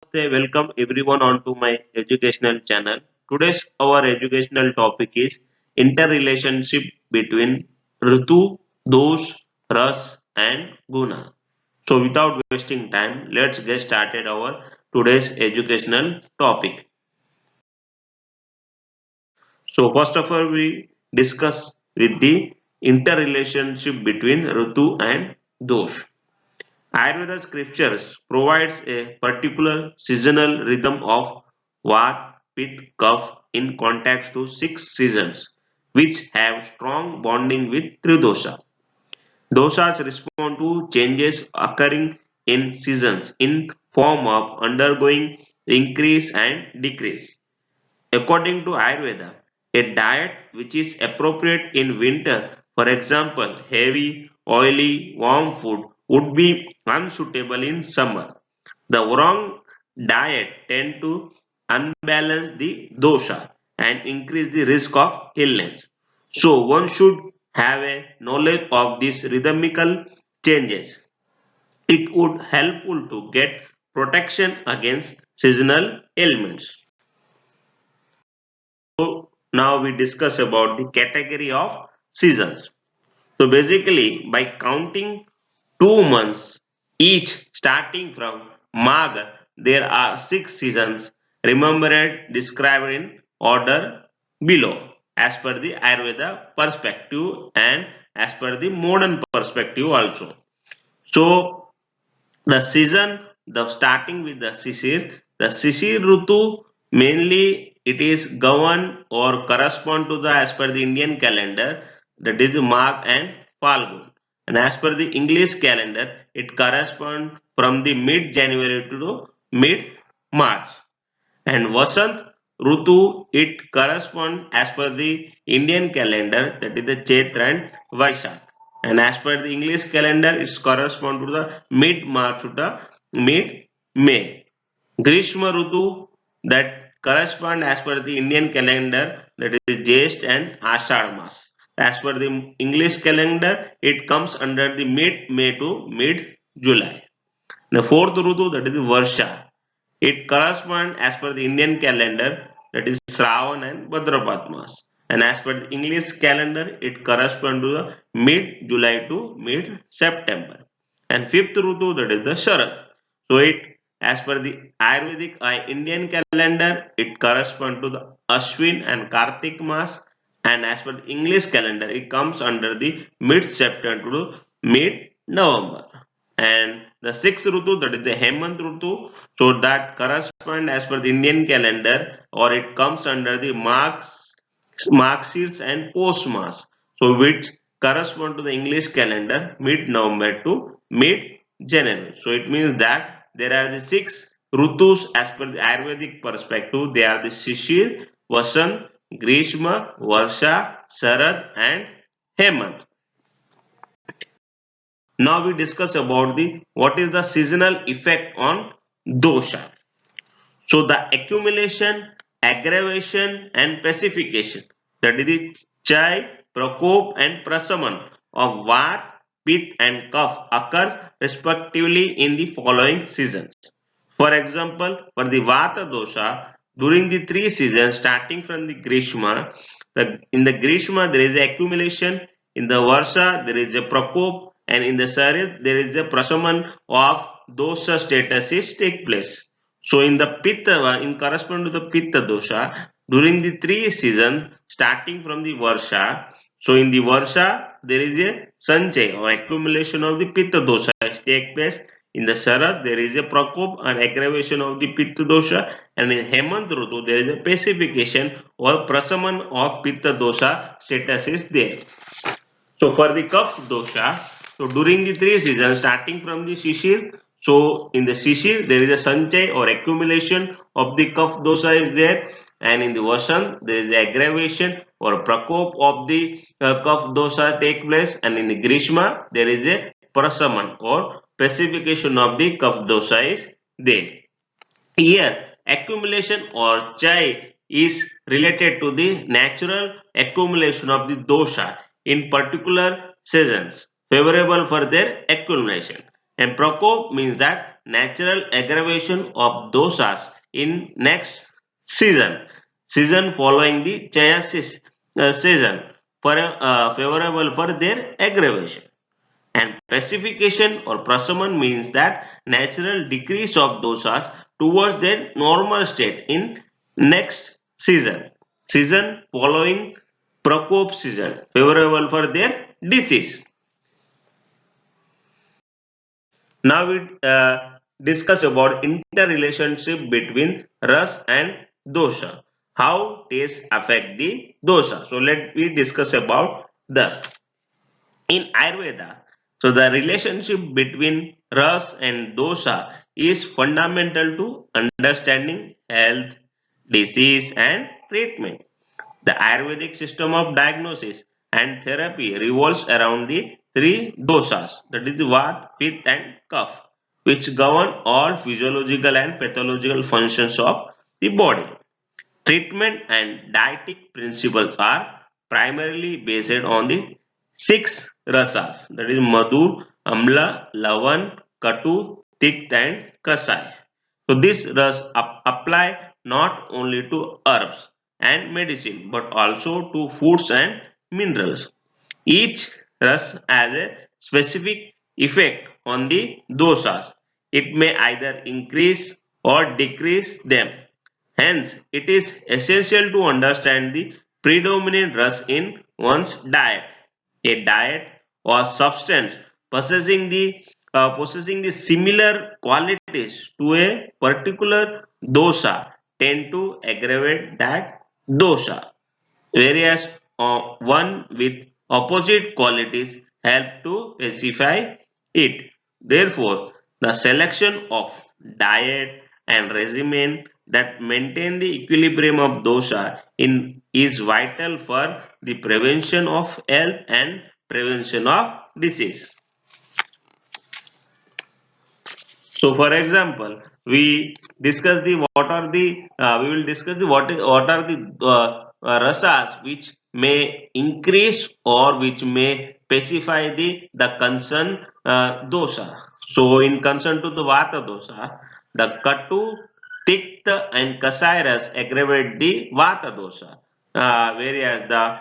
Welcome everyone onto my educational channel. Today's our educational topic is interrelationship between Ritu, Dosh, Ras and Guna. So without wasting time, let's get started our today's educational topic. So first of all, we discuss with the interrelationship between Ritu and Dosh. Ayurveda scriptures provides a particular seasonal rhythm of Vat, Pitta, Kapha in context to six seasons, which have strong bonding with Tridosha. Doshas respond to changes occurring in seasons in form of undergoing increase and decrease. According to Ayurveda, a diet which is appropriate in winter, for example, heavy, oily, warm food, would be unsuitable in summer. The wrong diet tend to unbalance the dosha and increase the risk of illness. So one should have a knowledge of these rhythmical changes. It would helpful to get protection against seasonal ailments. So now we discuss about the category of seasons. So basically by counting 2 months each starting from Magh, there are six seasons remembered described in order below as per the Ayurveda perspective and as per the modern perspective also. So the season, the starting with the Sisir Rutu mainly it is governed or correspond to the as per the Indian calendar, that is Magh and Falgun. And as per the English calendar, it corresponds from the mid January to mid March. And Vasant Rutu it corresponds as per the Indian calendar, that is the Chaitra and Vaishakh. And as per the English calendar, it corresponds to the mid March to the mid May. Grishma Rutu that correspond as per the Indian calendar, that is Jyesht and Ashadh Mas. As per the English calendar, it comes under the mid May to mid July. The fourth Rutu, that is Varsha. It corresponds as per the Indian calendar, that is Shravan and Bhadrapad Mas. And as per the English calendar, it corresponds to the mid July to mid September. And fifth Rutu, that is the Sharad. So it as per the Ayurvedic Indian calendar, it corresponds to the Ashwin and Kartik Mas. And as per the English calendar, it comes under the mid September to mid November. And the sixth Rutu, that is the Hemant Rutu, so that correspond as per the Indian calendar or it comes under the Marxirs and Postmas, so which correspond to the English calendar mid-November to mid-January. So it means that there are the six Rutus as per the Ayurvedic perspective. They are the Shishir, Vasant, Grishma, Varsha, Sharad and Hemant. Now we discuss about the what is the seasonal effect on dosha. So the accumulation, aggravation and pacification, that is the chai, prakop and prasaman of vat, pit and kapha occur respectively in the following seasons. For example, for the vata dosha, during the three seasons starting from the grishma, in the grishma there is accumulation, in the varsha there is a prakop and in the sarid there is a prasaman of dosha statuses take place. So in the Pitta, in corresponding to the Pitta dosha, during the three seasons, starting from the Varsha, so in the Varsha, there is a Sanchay or accumulation of the Pitta dosha take place. In the Sharad, there is a Prakop and aggravation of the Pitta dosha, and in Hemant Rutu, there is a pacification or Prasaman of Pitta dosha status is there. So for the Kapha dosha, so during the three seasons, starting from the Shishir, so in the Shishir there is a Sanchay or accumulation of the Kapha dosha is there, and in the Vasant there is aggravation or Prakop of the Kapha dosha take place, and in the Grishma there is a Prasaman or pacification of the Kapha dosha is there. Here, accumulation or chai is related to the natural accumulation of the dosha in particular seasons, favorable for their accumulation. And Prakop means that natural aggravation of dosas in next season, season following the season for favorable for their aggravation. And pacification or prasaman means that natural decrease of dosas towards their normal state in next season, season following Prakop season, favorable for their disease. Now we discuss about interrelationship between ras and dosha. How taste affect the dosha. So let me discuss about that. In Ayurveda, so the relationship between ras and dosha is fundamental to understanding health, disease and treatment. The Ayurvedic system of diagnosis and therapy revolves around the three dosas, that is Vata, Pitta and Kapha, which govern all physiological and pathological functions of the body. Treatment and dietetic principles are primarily based on the six rasas, that is Madhu, Amla, Lavan, Katu, Tikta and Kasai. So this ras apply not only to herbs and medicine but also to foods and minerals. Each ras has a specific effect on the dosas. It may either increase or decrease them. Hence, it is essential to understand the predominant rus in one's diet. A diet or substance possessing the similar qualities to a particular dosa tend to aggravate that dosa, whereas one with opposite qualities help to pacify it. Therefore, the selection of diet and regimen that maintain the equilibrium of dosha in is vital for the prevention of health and prevention of disease. So, for example, we will discuss the what are the rasas which may increase or which may pacify the concern dosha. So, in concern to the vata dosha, the katu, tikta, and kasai aggravate the vata dosha, whereas the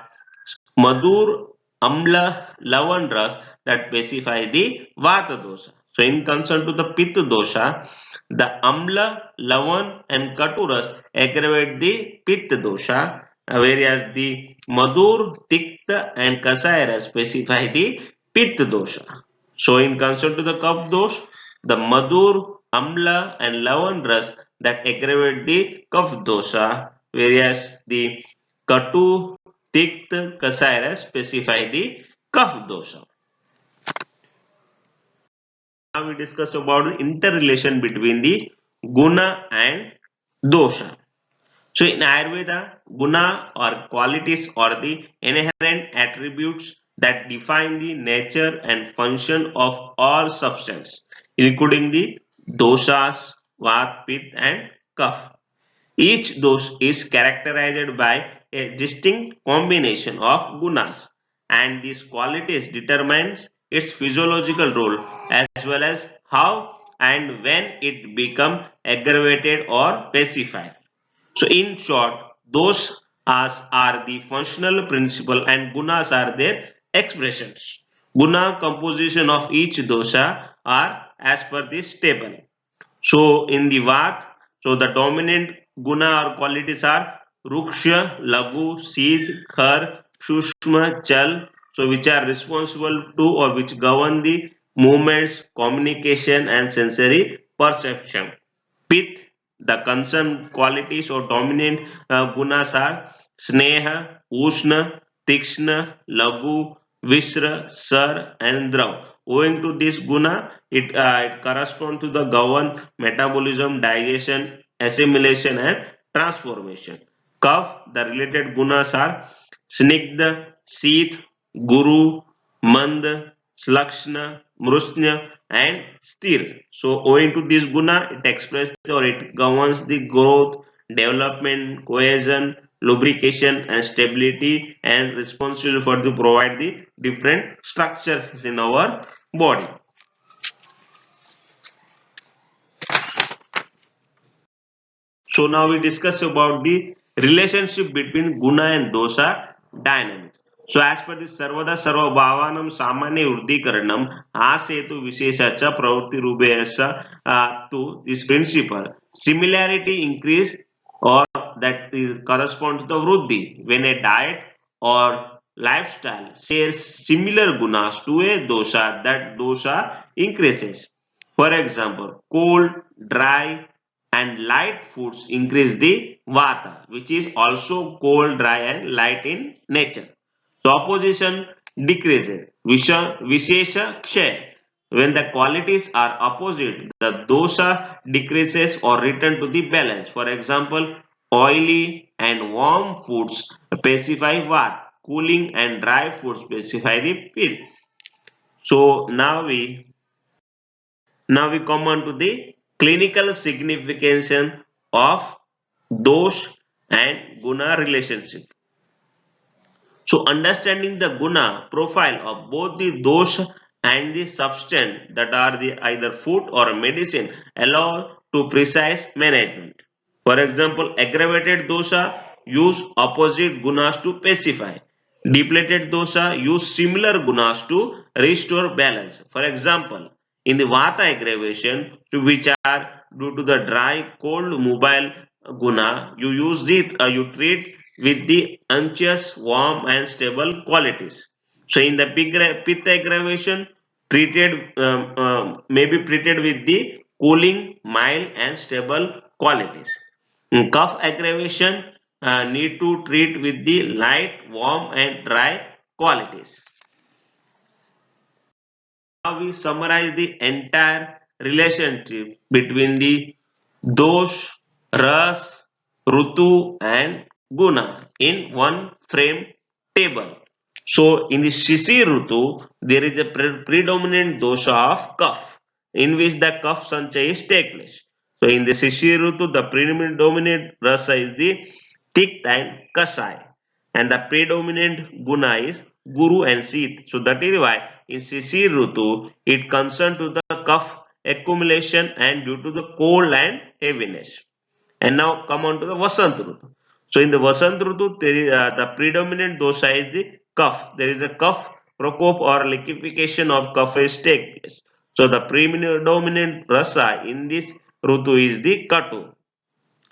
Madur, Amla, Lavan ras that pacify the Vata dosha. So in concern to the Pitta dosha, the Amla, Lavan and Katuras aggravate the Pitta dosha, whereas the Madur, Tikta and Kasairas specify the Pitta dosha. So in concern to the Kapha dosh, the Madur, Amla and Lavan ras that aggravate the Kapha dosha, whereas the Katu, Tikta, Kasai specify the Kapha dosha. Now we discuss about the interrelation between the guna and dosha. So in Ayurveda, guna or qualities or the inherent attributes that define the nature and function of all substance, including the doshas, vat, pith and kapha. Each dose is characterized by a distinct combination of gunas, and these qualities determines its physiological role as well as how and when it become aggravated or pacified. So in short, those as are the functional principle and gunas are their expressions. Guna composition of each dosha are as per this table. So in the Vat, so the dominant guna or qualities are Ruksha, Lagu, Sid, Khar, Shushma, Chal, so which are responsible to or which govern the movements, communication and sensory perception. Pith, the concerned qualities or dominant gunas are Sneha, Ushna, Tikshna, Lagu, Visra, Sar, and Drav. Owing to this guna, it corresponds to the govern metabolism, digestion, assimilation, and transformation. Kaf, the related gunas are Snigdha, Sheath, Guru, Mand, Slakshna, Mrusnya, and Sthir. So, owing to this guna, it expresses or it governs the growth, development, cohesion, lubrication, and stability, and responsible for to provide the different structures in our body. So now we discuss about the relationship between guna and dosha dynamics. So as per the सर्वदा सर्व भावानां सामान्य वृद्धीकरणम हास हेतु विशेषाच्या प्रवृत्ती रूपेयस्य to this principle. Similarity increase or that is correspond to the vruddhi when a diet or lifestyle shares similar gunas to a dosha, that dosha increases. For example, cold, dry, and light foods increase the vata, which is also cold, dry, and light in nature. So opposition decreases. Vishesha kshaya. When the qualities are opposite, the dosha decreases or return to the balance. For example, oily and warm foods pacify vata. Cooling and dry foods pacify the pitta. So now we come on to the clinical significance of dosh and guna relationship. So understanding the guna profile of both the dosh and the substance that are the either food or medicine allow to precise management. For example, aggravated dosha use opposite gunas to pacify. Depleted dosha use similar gunas to restore balance. For example, in the vata aggravation, which are due to the dry, cold, mobile guna, you treat with the anxious, warm, and stable qualities. So in the pitta aggravation, may be treated with the cooling, mild, and stable qualities. In cough aggravation, need to treat with the light, warm, and dry qualities. Now we summarize the entire relationship between the dosh, ras, rutu, and guna in one frame table. So in the Shishi Rutu, there is a predominant dosha of Kaf, in which the Kaf Sanchayas take place. So in the Shishi Rutu, the predominant rasa is the Tikta and Kasai, and the predominant guna is Guru and Sit. So that is why in Shishi Rutu, it concerned to the Kaf accumulation and due to the cold and heaviness. And now come on to the Vasant Rutu. So in the Vasant Rutu, the predominant dosha is the cough. There is a cough prokop or liquefaction of cough is take place. So the predominant rasa in this Rutu is the Katu.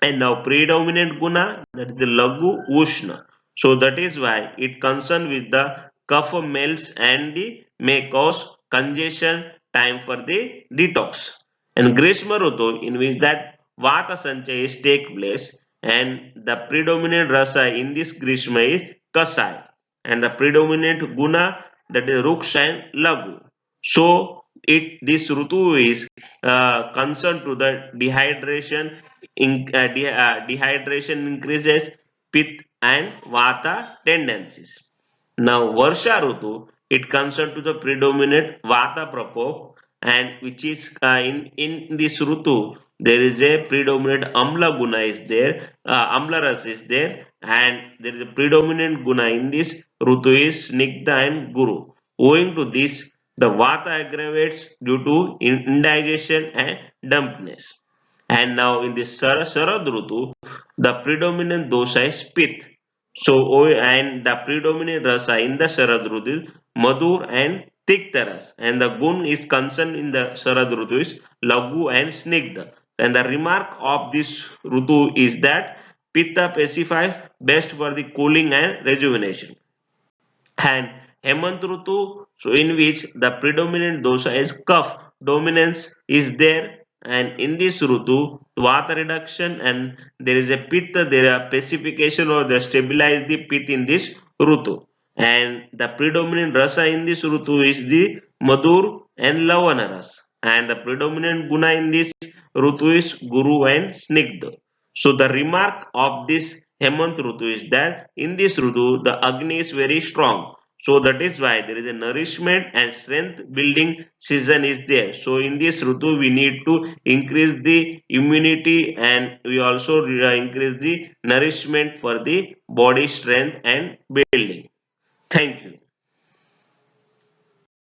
And now predominant guna, that is the Lagu Ushna. So that is why it concern with the kapha males and the may cause congestion time for the detox. And Grishma Rutu, in which that Vata Sanchayas take place, and the predominant rasa in this Grishma is Kasai, and the predominant guna, that is Ruksha and Lagu. So it this Rutu is concerned to the dehydration. Dehydration increases pith and vata tendencies. Now Varsha Rutu, it concerned to the predominant vata prakop, and which is in this Rutu there is a predominant amla guna is there, amla ras is there, and there is a predominant guna in this Rutu is Snigdha and Guru. Owing to this, the vata aggravates due to indigestion and dampness. And now in the Sharad Rutu, the predominant dosha is Pith. And the predominant rasa in the Sharad Rutu is Madhur and Tiktaras. And the gun is concerned in the Sharad Rutu is Lagu and Snigdha. And the remark of this Rutu is that Pitta pacifies best for the cooling and rejuvenation. And Hemant Rutu, so in which the predominant dosha is Kaph dominance is there, and in this Rutu, Vata reduction, and there is a Pitta, there are pacification or they stabilize the Pitta in this Rutu. And the predominant rasa in this Rutu is the Madhur and Lavana ras, and the predominant guna in this Rutu is Guru and Snigdha. So the remark of this Hemant Rutu is that in this Rutu the Agni is very strong. So that is why there is a nourishment and strength building season is there. So in this Rutu we need to increase the immunity, and we also increase the nourishment for the body strength and building. Thank you.